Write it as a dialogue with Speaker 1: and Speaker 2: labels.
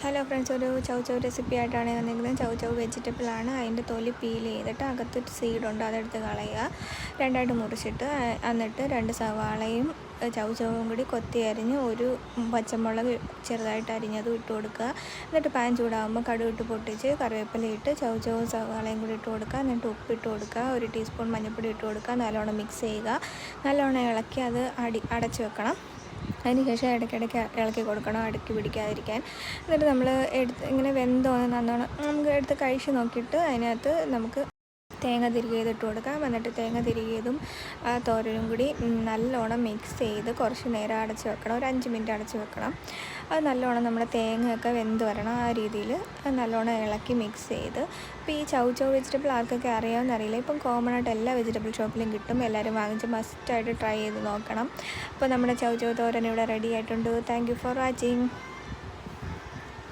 Speaker 1: Hello friends, ഒരു ചൗ recipe ആയിട്ടാണ് വന്നിരിക്കുന്നത്. ചൗ വെജിറ്റബിളാണ്. അതിൻ്റെ തൊലി പീൽ ചെയ്തിട്ട് അകത്തൊരു സീഡുണ്ട്, അതെടുത്ത് കളയുക. രണ്ടായിട്ട് മുറിച്ചിട്ട് എന്നിട്ട് 2 സവാളയും ചൗവും കൂടി കൊത്തി അരിഞ്ഞ് ഒരു പച്ചമുളക് ചെറുതായിട്ട് അരിഞ്ഞതും ഇട്ട് കൊടുക്കുക. എന്നിട്ട് പാൻ ചൂടാകുമ്പോൾ കടുകിട്ട് പൊട്ടിച്ച് കറിവേപ്പില ഇട്ട് ചൗവും സവാളയും കൂടി ഇട്ട് കൊടുക്കുക. എന്നിട്ട് ഉപ്പിട്ട് കൊടുക്കുക, 1 ടീസ്പൂൺ മഞ്ഞൾപ്പൊടി ഇട്ട് കൊടുക്കുക. നല്ലോണം മിക്സ് ചെയ്യുക. നല്ലോണം ഇളക്കി അത് അടച്ച് വെക്കണം. അതിനുശേഷം ഇടയ്ക്കിടയ്ക്ക് ഇളക്കി കൊടുക്കണം, അടുക്കി പിടിക്കാതിരിക്കാൻ. എന്നിട്ട് നമ്മൾ ഇങ്ങനെ വെന്തോന്ന് നല്ലോണം നമുക്ക് എടുത്ത് കഴിച്ച് നോക്കിയിട്ട് അതിനകത്ത് നമുക്ക് തേങ്ങ തിരികിയതിട്ട് കൊടുക്കാം. എന്നിട്ട് തേങ്ങ തിരികിയതും തോരനും കൂടി നല്ലോണം മിക്സ് ചെയ്ത് കുറച്ച് നേരം അടച്ച് വെക്കണം. ഒരു 5 മിനിറ്റ് അടച്ച് വെക്കണം. അത് നല്ലോണം നമ്മുടെ തേങ്ങയൊക്കെ വെന്ത് വരണം. ആ രീതിയിൽ നല്ലോണം ഇളക്കി മിക്സ് ചെയ്ത് ഇപ്പോൾ ഈ ചൗ വെജിറ്റബിൾ ആർക്കൊക്കെ അറിയാമെന്നറിയില്ല. ഇപ്പം കോമൺ ആയിട്ട് എല്ലാ വെജിറ്റബിൾ ഷോപ്പിലും കിട്ടും. എല്ലാവരും വാങ്ങിച്ച് മസ്റ്റായിട്ട് ട്രൈ ചെയ്ത് നോക്കണം. അപ്പോൾ നമ്മുടെ ചൗ തോരൻ ഇവിടെ റെഡി ആയിട്ടുണ്ട്. Thank you for watching.